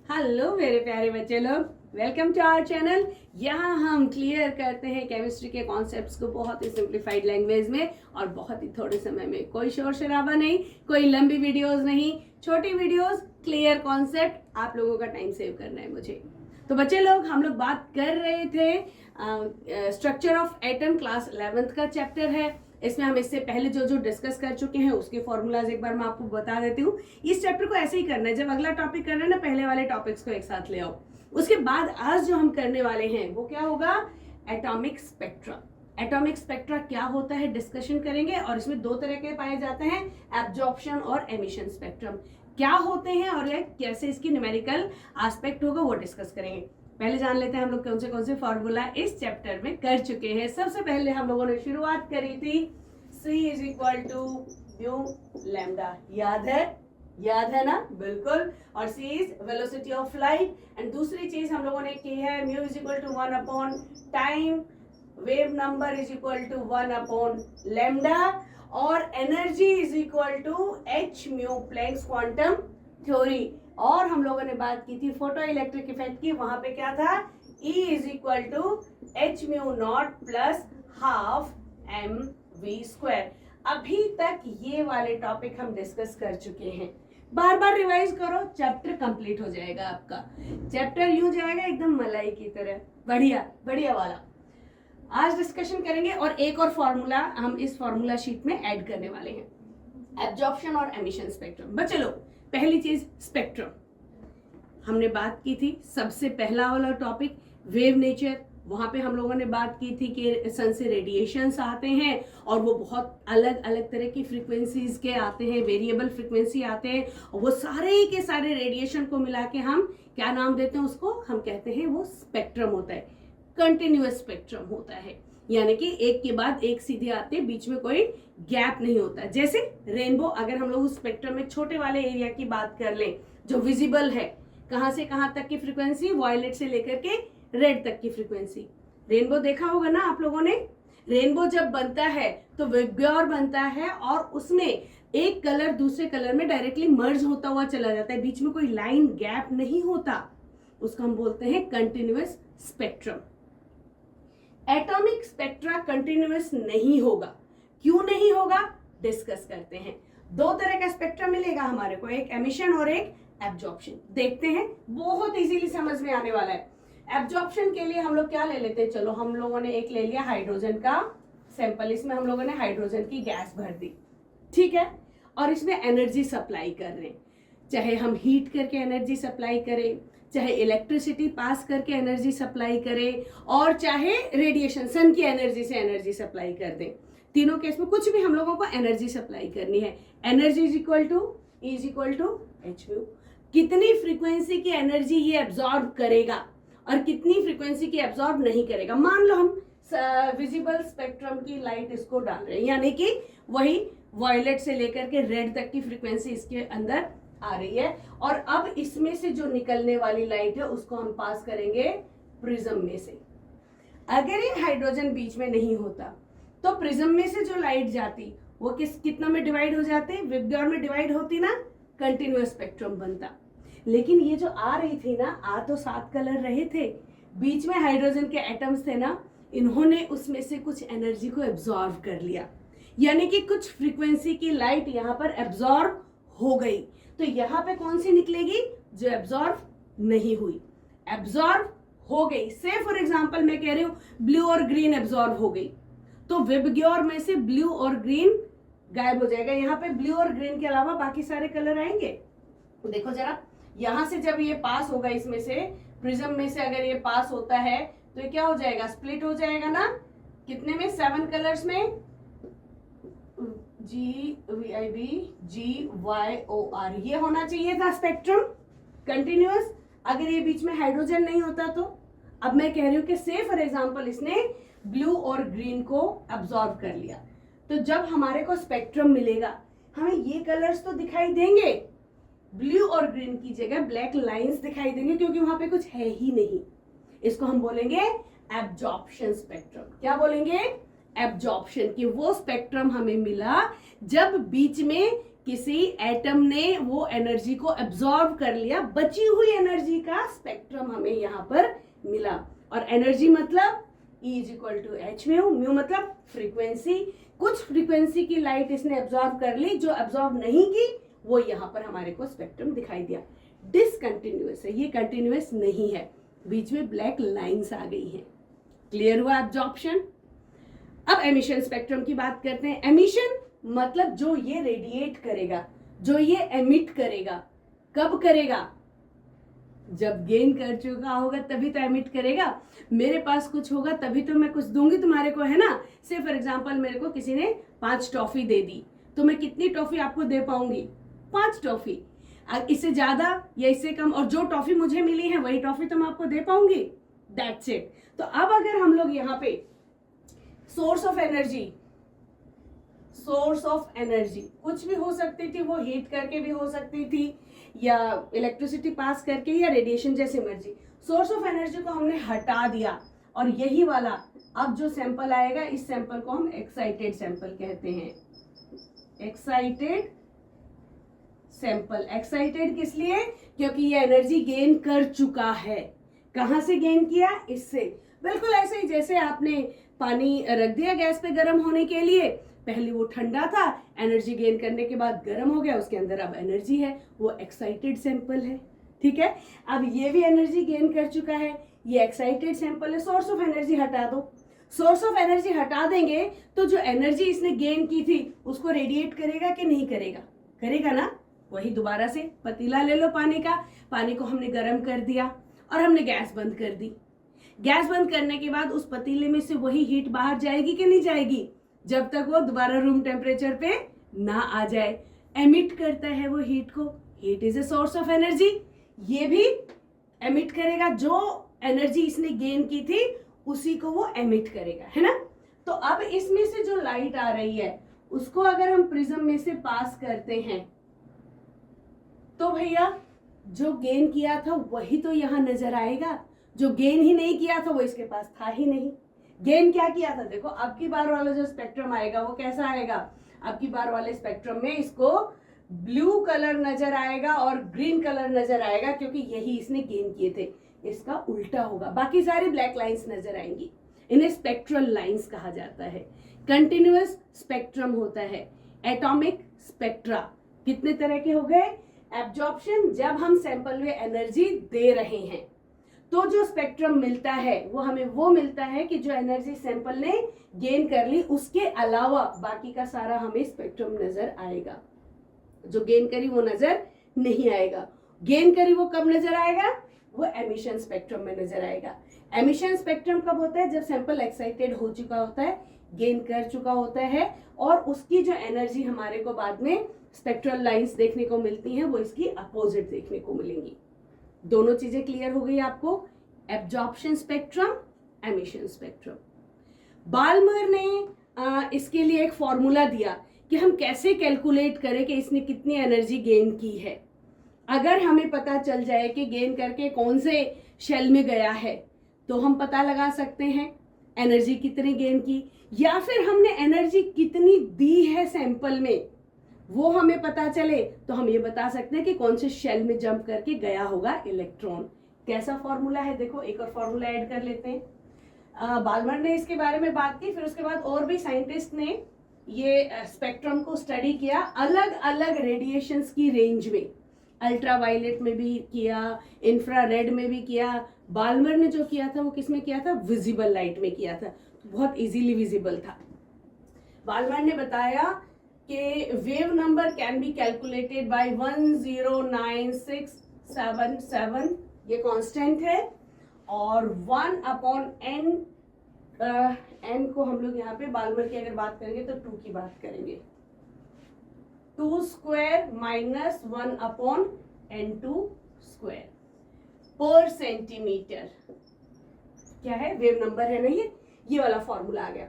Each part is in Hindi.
हेलो मेरे प्यारे बच्चे लोग, वेलकम टू आवर चैनल। यहाँ हम क्लियर करते हैं केमिस्ट्री के कॉन्सेप्ट्स को बहुत ही सिंप्लीफाइड लैंग्वेज में और बहुत ही थोड़े समय में। कोई शोर शराबा नहीं, कोई लंबी वीडियोस नहीं, छोटी वीडियोस, क्लियर कॉन्सेप्ट। आप लोगों का टाइम सेव करना है मुझे। तो बच्चे लोग, हम लोग बात कर रहे थे structure of atom, class 11th का चैप्टर है। इसमें हम इससे पहले जो जो डिस्कस कर चुके हैं उसके फॉर्मूलाज एक बार मैं आपको बता देती हूँ। इस चैप्टर को ऐसे ही करना है, जब अगला टॉपिक करना है ना, पहले वाले टॉपिक्स को एक साथ ले आओ। उसके बाद आज जो हम करने वाले हैं वो क्या होगा? Atomic spectra. एटॉमिक स्पेक्ट्रा क्या होता है डिस्कशन करेंगे, और इसमें दो तरह के पाए जाते हैं, एब्जॉर्प्शन और एमिशन स्पेक्ट्रम। क्या होते हैं और कैसे इसकी न्यूमेरिकल एस्पेक्ट होगा वो डिस्कस करेंगे। पहले जान लेते हैं हम लोग कौन से फॉर्मूला इस चैप्टर में कर चुके हैं। सबसे पहले हम लोगों ने शुरुआत करी थी C is equal to mu lambda. याद है ना? बिल्कुल। और C is velocity of light. And दूसरी चीज हम लोगों ने की है, mu is equal to 1 upon time, wave number is equal to 1 upon lambda, और energy is equal to h mu Planck's quantum theory. और हम लोगों ने बात की थी फोटो इलेक्ट्रिक इफेक्ट की। वहां पे क्या था? E is equal to h mu naught plus half m v square. अभी तक ये वाले टॉपिक हम डिस्कस कर चुके हैं। बार बार रिवाइज करो, चैप्टर कंप्लीट हो जाएगा आपका। चैप्टर यूं जाएगा एकदम मलाई की तरह, बढ़िया बढ़िया वाला। आज डिस्कशन करेंगे और एक और फॉर्मूला हम इस फॉर्मूला शीट में ऐड करने वाले हैं, एब्जॉर्प्शन और एमिशन स्पेक्ट्रम। बच्चे लोग, पहली चीज स्पेक्ट्रम हमने बात की थी। सबसे पहला वाला टॉपिक वेव नेचर, वहां पे हम लोगों ने बात की थी कि सन से रेडिएशंस आते हैं और वो बहुत अलग अलग तरह की फ्रीक्वेंसीज के आते हैं, वेरिएबल फ्रीक्वेंसी आते हैं, और वो सारे के सारे रेडिएशन को मिला के हम क्या नाम देते हैं उसको? हम कहते हैं वो स्पेक्ट्रम होता है, कंटिन्यूअस स्पेक्ट्रम होता है। यानी कि एक के बाद एक सीधे आते हैं, बीच में कोई गैप नहीं होता। जैसे रेनबो, अगर हम लोग उस स्पेक्ट्रम में छोटे वाले एरिया की बात कर लें जो विजिबल है, कहां से कहां तक की फ्रीक्वेंसी, वायलेट से लेकर के रेड तक की फ्रीक्वेंसी। रेनबो देखा होगा ना आप लोगों ने? रेनबो जब बनता है तो विबग्योर बनता है और उसमें एक कलर दूसरे कलर में डायरेक्टली मर्ज होता हुआ चला जाता है, बीच में कोई लाइन गैप नहीं होता। उसको हम बोलते हैं continuous spectrum. Atomic spectra continuous नहीं होगा। क्यों नहीं होगा डिस्कस करते हैं। दो तरह का स्पेक्ट्रा मिलेगा हमारे को, एक एमिशन और एक एब्जॉर्प्शन। देखते हैं, बहुत इजीली समझ में आने वाला है। एब्जॉर्प्शन के लिए हम लोग क्या ले लेते हैं? चलो, हम लोगों ने एक ले लिया हाइड्रोजन का सैंपल, इसमें हम लोगों ने हाइड्रोजन की गैस भर दी, ठीक है, और इसमें एनर्जी सप्लाई कर रहे हैं। चाहे हम हीट करके एनर्जी सप्लाई करें, चाहे इलेक्ट्रिसिटी पास करके एनर्जी सप्लाई करें, और चाहे रेडिएशन सन की एनर्जी से एनर्जी सप्लाई कर दें। तीनों केस में कुछ भी हम लोगों को एनर्जी सप्लाई करनी है। Energy is equal to h mu. कितनी फ्रीक्वेंसी की एनर्जी ये एब्जॉर्ब करेगा और कितनी फ्रीक्वेंसी की एब्जॉर्ब नहीं करेगा। मान लो हम विजिबल स्पेक्ट्रम की लाइट इसको डाल रहे हैं, यानी कि वही वायलेट से लेकर के रेड तक की फ्रीक्वेंसी इसके अंदर आ रही है, और अब इसमें से जो निकलने वाली लाइट है उसको हम पास करेंगे प्रिज्म में से। अगर ये हाइड्रोजन बीच में नहीं होता तो प्रिज्म में से जो लाइट जाती वो कितना में डिवाइड हो जाती? विबग्योर में डिवाइड होती ना, कंटिन्यूअस स्पेक्ट्रम बनता। लेकिन ये जो आ रही थी ना, आ तो 7 कलर रहे थे, बीच में हाइड्रोजन के एटम्स थे ना, इन्होंने उसमें से कुछ एनर्जी को एब्जॉर्ब कर लिया, यानी कि कुछ फ्रीक्वेंसी की लाइट यहाँ पर एब्जॉर्ब हो गई। तो यहाँ पे कौन सी निकलेगी? जो एब्जॉर्ब नहीं हुई, एब्जॉर्ब हो गई। से फॉर एग्जांपल मैं कह रही हूँ ब्लू और ग्रीन एब्जॉर्ब हो गई, तो विबग्योर में से ब्लू और ग्रीन गायब हो जाएगा। यहाँ पे ब्लू और ग्रीन के अलावा बाकी सारे कलर आएंगे। देखो जरा, यहां से जब ये पास होगा, इसमें से प्रिज्म में से अगर ये पास होता है तो ये क्या हो जाएगा? स्प्लिट हो जाएगा ना। कितने में? 7 कलर्स में, GVIB GYOR। ये होना चाहिए था स्पेक्ट्रम कंटिन्यूअस, अगर ये बीच में हाइड्रोजन नहीं होता तो। अब मैं कह रही हूं कि से फॉर एग्जांपल इसने ब्लू और ग्रीन को अब्सॉर्ब कर लिया, तो जब हमारे को स्पेक्ट्रम मिलेगा हमें ये कलर्स तो दिखाई देंगे, ब्लू और ग्रीन की जगह ब्लैक लाइंस दिखाई देंगे, क्योंकि वहां पे कुछ है ही नहीं। इसको हम बोलेंगे एब्जॉर्प्शन स्पेक्ट्रम। क्या बोलेंगे? एब्जॉर्प्शन। कि वो स्पेक्ट्रम हमें मिला जब बीच में किसी एटम ने वो एनर्जी को एब्जॉर्ब कर लिया, बची हुई एनर्जी का स्पेक्ट्रम हमें यहाँ पर मिला। और एनर्जी मतलब E is equal to h mu, mu मतलब फ्रीक्वेंसी। कुछ फ्रीक्वेंसी की लाइट इसने एब्जॉर्ब कर ली, जो एब्जॉर्ब नहीं की वो यहाँ पर हमारे को स्पेक्ट्रम दिखाई दिया। डिसकंटिन्यूअस है, ये कंटिन्यूअस नहीं है, बीच में ब्लैक लाइंस आ गई हैं। क्लियर हुआ एब्जॉर्प्शन? अब एमिशन स्पेक्ट्रम की बात करते हैं। एमिशन मतलब जो ये रेडिएट करेगा, जो ये एमिट करेगा। कब करेगा? जब गेन कर चुका होगा तभी तो एमिट करेगा। मेरे पास कुछ होगा तभी तो मैं कुछ दूंगी तुम्हारे को, है ना। से फॉर एग्जांपल मेरे को किसी ने 5 टॉफी दे दी, तो मैं कितनी टॉफी आपको दे पाऊंगी? 5 टॉफी। इससे ज्यादा या इससे कम, और जो टॉफी मुझे मिली है वही टॉफी तो मैं आपको दे पाऊंगी। That's it. तो अब अगर हम लोग यहाँ पे source of energy, source of energy कुछ भी हो सकती थी, वो हीट करके भी हो सकती थी या इलेक्ट्रिसिटी पास करके या रेडिएशन जैसे मर्जी। सोर्स ऑफ एनर्जी को हमने हटा दिया और यही वाला अब जो सैंपल आएगा, इस सैंपल को हम एक्साइटेड सैंपल कहते हैं। Excited sample. एक्साइटेड किस लिए? क्योंकि ये एनर्जी गेन कर चुका है। कहां से गेन किया? इससे। बिल्कुल ऐसे ही जैसे आपने पानी रख दिया गैस पे गर्म होने के लिए, पहले वो ठंडा था, एनर्जी गेन करने के बाद गर्म हो गया, उसके अंदर अब एनर्जी है, वो एक्साइटेड सैंपल है। ठीक है, अब ये भी एनर्जी गेन कर चुका है, ये एक्साइटेड सैंपल है। सोर्स ऑफ एनर्जी हटा दो। सोर्स ऑफ एनर्जी हटा देंगे तो जो एनर्जी इसने गेन की थी उसको रेडिएट करेगा कि नहीं करेगा? करेगा ना। वही दोबारा से पतीला ले लो पानी का, पानी को हमने गर्म कर दिया और हमने गैस बंद कर दी। गैस बंद करने के बाद उस पतीले में से वही हीट बाहर जाएगी कि नहीं जाएगी? जब तक वो दोबारा रूम टेम्परेचर पे ना आ जाए। एमिट करता है वो हीट को। Heat is a source of energy. ये भी एमिट करेगा, जो एनर्जी इसने गेन की थी उसी को वो एमिट करेगा, है ना। तो अब इसमें से जो लाइट आ रही है उसको अगर हम प्रिज्म में से पास करते हैं तो भैया जो गेन किया था वही तो यहाँ नजर आएगा। जो गेन ही नहीं किया था वो इसके पास था ही नहीं। गेन क्या किया था? देखो अब की बार वाला जो स्पेक्ट्रम आएगा वो कैसा आएगा? अब की बार वाले स्पेक्ट्रम में इसको ब्लू कलर नजर आएगा और ग्रीन कलर नजर आएगा, क्योंकि यही इसने गेन किए थे। इसका उल्टा होगा, बाकी सारी ब्लैक लाइंस नजर आएंगी। इन्हें स्पेक्ट्रल लाइंस कहा जाता है। कंटिन्यूअस स्पेक्ट्रम होता है। एटॉमिक स्पेक्ट्रा कितने तरह के हो गए? एब्जॉर्प्शन, जब हम सैंपल में एनर्जी दे रहे हैं तो जो स्पेक्ट्रम मिलता है वो हमें वो मिलता है कि जो एनर्जी सैंपल ने गेन कर ली उसके अलावा बाकी का सारा हमें स्पेक्ट्रम नजर आएगा। जो गेन करी वो नजर नहीं आएगा। गेन करी वो कब नजर आएगा? वो एमिशन स्पेक्ट्रम में नजर आएगा। एमिशन स्पेक्ट्रम कब होता है? जब सैंपल एक्साइटेड हो चुका होता है, गेन कर चुका होता है, और उसकी जो एनर्जी हमारे को बाद में स्पेक्ट्रल लाइंस देखने को मिलती हैं वो इसकी अपोजिट देखने को मिलेंगी। दोनों चीजें क्लियर हो गई आपको? Absorption spectrum, emission spectrum. Balmer ने इसके लिए एक फॉर्मूला दिया कि हम कैसे कैलकुलेट करें कि इसने कितनी एनर्जी गेन की है। अगर हमें पता चल जाए कि गेन करके कौन से शेल में गया है तो हम पता लगा सकते हैं एनर्जी कितनी गेन की, या फिर हमने एनर्जी कितनी दी है सैंपल में वो हमें पता चले तो हम ये बता सकते हैं कि कौन से शेल में जंप करके गया होगा इलेक्ट्रॉन। कैसा फॉर्मूला है? देखो एक और फॉर्मूला ऐड कर लेते हैं। बाल्मर ने इसके बारे में बात की, फिर उसके बाद और भी साइंटिस्ट ने ये स्पेक्ट्रम को स्टडी किया अलग अलग रेडिएशंस की रेंज में। अल्ट्रावायलेट में भी किया, इंफ्रारेड में भी किया। बाल्मर ने जो किया था वो किस में किया था? विजिबल लाइट में किया था, तो बहुत इजीली विजिबल था। बाल्मर ने बताया कि wave number can be calculated by 10967, ये कांस्टेंट है, और 1/n, n को हम लोग यहाँ पे बाल्मर की अगर बात करेंगे तो 2 की बात करेंगे। 2 स्क्वायर माइनस 1/n2 स्क्वायर पर सेंटीमीटर। क्या है? वेव नंबर है ना, ये वाला फॉर्मूला आ गया।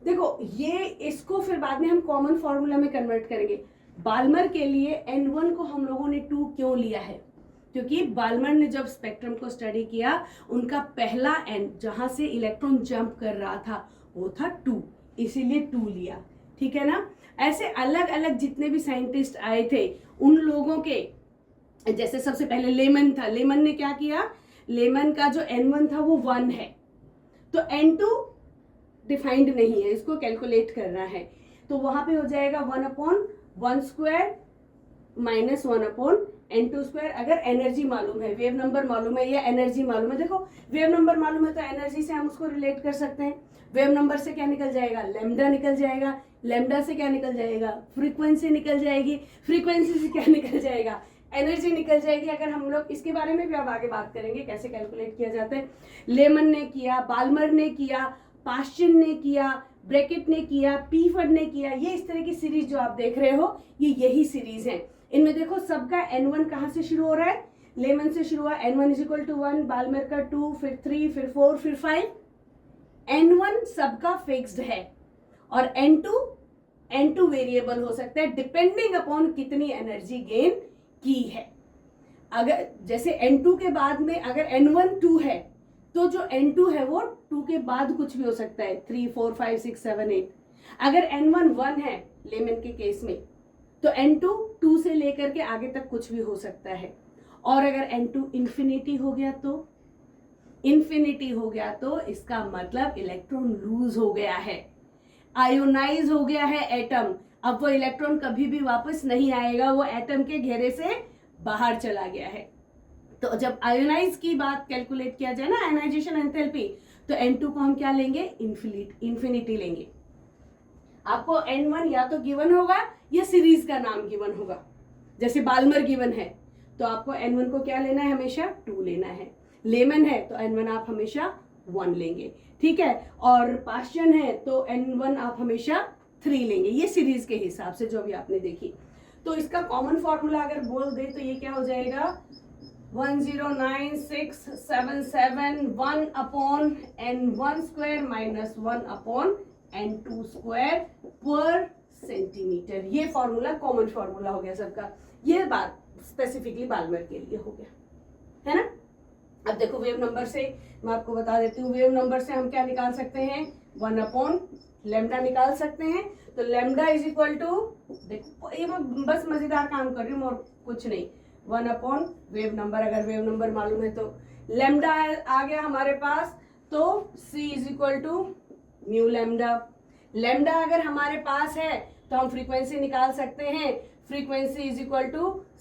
देखो ये इसको फिर बाद में हम कॉमन फॉर्मूला में कन्वर्ट करेंगे। बाल्मर के लिए n1 को हम लोगों ने 2 क्यों लिया है? क्योंकि बाल्मर ने जब स्पेक्ट्रम को स्टडी किया उनका पहला n जहां से इलेक्ट्रॉन जंप कर रहा था वो था 2, इसीलिए 2 लिया। ठीक है ना। ऐसे अलग अलग जितने भी साइंटिस्ट आए थे उन लोगों के, जैसे सबसे पहले लेमन था, लेमन ने क्या किया, लेमन का जो N1 था वो 1 है, तो N2 डिफाइंड नहीं है, इसको कैलकुलेट करना है, तो वहां पे हो जाएगा 1/1² माइनस 1/N2²। अगर एनर्जी मालूम है, वेव नंबर मालूम है या एनर्जी मालूम है, देखो वेव नंबर मालूम है तो एनर्जी से हम उसको रिलेट कर सकते हैं। वेव नंबर से क्या निकल जाएगा, लैम्डा निकल जाएगा, लैम्डा से क्या निकल जाएगा, फ्रीक्वेंसी निकल जाएगी, फ्रीक्वेंसी से क्या निकल जाएगा, एनर्जी निकल जाएगी। अगर हम लोग इसके बारे में भी अब आगे बात करेंगे कैसे कैलकुलेट किया जाता है। लेमन ने किया, बाल्मर ने किया, पास्चन ने किया, ब्रैकेट ने किया, पीफर्ड ने किया, ये इस तरह की सीरीज जो आप देख रहे हो ये यही सीरीज है। इनमें देखो सबका N1 कहां से शुरू हो रहा है, लेमन से शुरू हुआ, N1 = 1, बाल्मर का 2, फिर 3, फिर 4, फिर 5। N1 सबका फिक्स्ड है और N2 वेरिएबल हो सकता है डिपेंडिंग अपॉन कितनी एनर्जी गेन की है। अगर जैसे N2 के बाद में अगर N1 2 है तो जो N2 है वो 2 के बाद कुछ भी हो सकता है, 3, 4, 5, 6, 7, 8। अगर N1 1 है लेमन के केस में तो N2 2 से लेकर के आगे तक कुछ भी हो सकता है। और अगर N2 इंफिनिटी हो गया तो इसका मतलब इलेक्ट्रॉन लूज हो गया है, आयोनाइज हो गया है एटम। अब वो इलेक्ट्रॉन कभी भी वापस नहीं आएगा, वो एटम के घेरे से बाहर चला गया है। तो जब आयोनाइज की बात कैलकुलेट किया जाए ना, आयोनाइजेशन एंथैल्पी, तो N2 को हम क्या लेंगे, इंफिनिटी लेंगे। आपको N1 या तो गिवन होगा या सीरीज का नाम गिवन होगा। जैसे बाल्मर गिवन है तो आपको N1 को क्या लेना है, हमेशा 2 लेना है। लेमन है तो N1 आप हमेशा 1 लेंगे, ठीक है। और पास्चन है तो N1 आप हमेशा 3 लेंगे, ये सीरीज के हिसाब से जो भी आपने देखी। तो इसका कॉमन फॉर्मूला अगर बोल दे तो ये क्या हो जाएगा, 109,677 1/N1² माइनस 1/N2² पर सेंटीमीटर। ये फॉर्मूला कॉमन फॉर्मूला हो गया सबका। ये बात स्पेसिफिकली बाल्मर के लिए हो गया, है ना। अब देखो वेव नंबर से मैं आपको बता देती हूँ, वेव नंबर से हम क्या निकाल सकते हैं, 1/λ निकाल सकते हैं। तो लैम्डा = देखो ये मैं बस मजेदार काम कर रही हूँ और कुछ नहीं, 1/ वेव नंबर। अगर वेव नंबर मालूम है तो लैम्डा आ गया हमारे पास, तो C = म्यू लैम्डा। लैम्डा अगर हमारे पास है तो हम फ्रीक्वेंसी निकाल सकते हैं, फ्रीक्वेंसी =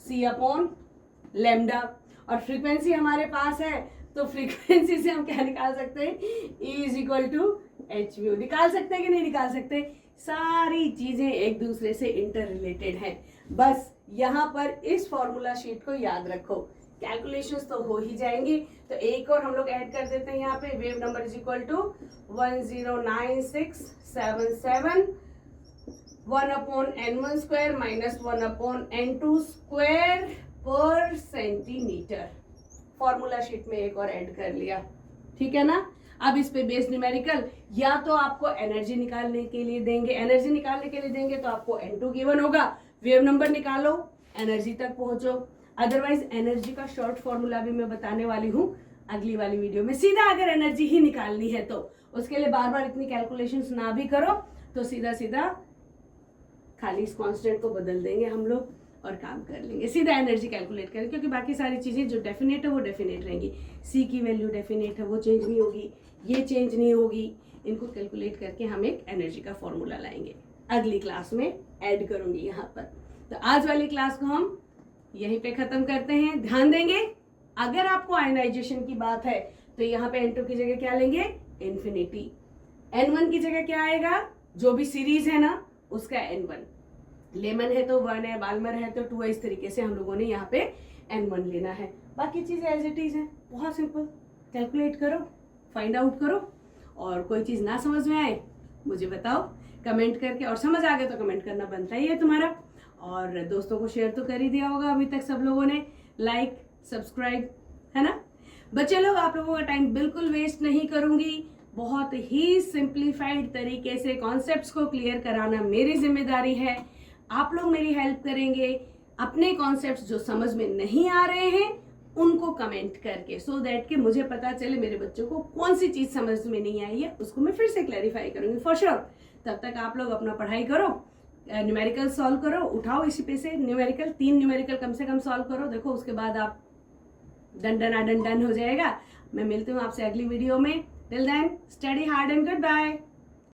C/λ। और फ्रीक्वेंसी हमारे पास है तो फ्रीक्वेंसी से हम क्या निकाल सकते हैं, E = hν। निकाल सकते हैं कि नहीं निकाल सकते, सारी चीजें एक दूसरे से इंटर रिलेटेड हैं। बस यहाँ पर इस फॉर्मूला शीट को याद रखो, कैलकुलेशंस तो हो ही जाएंगी। तो एक और हम लोग ऐड कर देते हैं यहाँ पे, wave number = 109,677 1/N1² minus 1/N2² पर सेंटीमीटर। फॉर्मूला शीट में एक और ऐड कर लिया, ठीक है ना। अब इस पे बेस न्यूमेरिकल या तो आपको एनर्जी निकालने के लिए देंगे, तो आपको N2 गिवन होगा, वेव नंबर निकालो, एनर्जी तक पहुंचो। अदरवाइज एनर्जी का शॉर्ट फॉर्मूला भी मैं बताने वाली हूँ अगली वाली वीडियो में। सीधा अगर एनर्जी ही निकालनी है तो उसके लिए बार बार इतनी कैलकुलेशंस ना भी करो, तो सीधा खाली इस कांस्टेंट को बदल देंगे हम लोग और काम कर लेंगे, सीधा एनर्जी कैलकुलेट करें। क्योंकि बाकी सारी चीजें जो डेफिनेट है वो डेफिनेट रहेंगी, C की वैल्यू डेफिनेट है वो चेंज नहीं होगी, ये चेंज नहीं होगी। इनको कैलकुलेट करके हम एक एनर्जी का फॉर्मूला लाएंगे, अगली क्लास में ऐड करूंगी यहाँ पर। तो आज वाली क्लास को हम यहीं पे खत्म करते हैं। ध्यान देंगे, अगर आपको आयनाइजेशन की बात है तो यहाँ पे N2 की जगह क्या लेंगे, इंफिनिटी। N1 की जगह क्या आएगा, जो भी सीरीज है ना उसका N1। लेमन है तो 1 है, बाल्मर है तो 2 है। इस तरीके से हम लोगों ने यहाँ पे N1 लेना है। बाकी चीजें एज इट इज है, बहुत सिंपल। कैलकुलेट करो, फाइंड आउट करो, और कोई चीज ना समझ में आए मुझे बताओ कमेंट करके, और समझ आ गया तो कमेंट करना बनता ही है तुम्हारा। और दोस्तों को शेयर तो कर ही दिया होगा अभी तक सब लोगों ने, लाइक सब्सक्राइब, है ना। बच्चे लोग, आप लोगों का टाइम बिल्कुल वेस्ट नहीं करूंगी, बहुत ही सिंप्लीफाइड तरीके से कॉन्सेप्ट्स को क्लियर कराना मेरी जिम्मेदारी है। आप लोग मेरी हेल्प करेंगे अपने कॉन्सेप्ट्स जो समझ में नहीं आ रहे हैं उनको कमेंट करके, सो दैट कि मुझे पता चले मेरे बच्चों को कौन सी चीज समझ में नहीं आई है, उसको मैं फिर से क्लैरिफाई करूंगी फॉर श्योर। तब तक आप लोग अपना पढ़ाई करो, न्यूमेरिकल सॉल्व करो, उठाओ इसी पे से न्यूमेरिकल, 3 न्यूमेरिकल कम से कम सॉल्व करो, देखो उसके बाद आप डन हो जाएगा। मैं मिलती हूँ आपसे अगली वीडियो में। Till then study hard and good bye.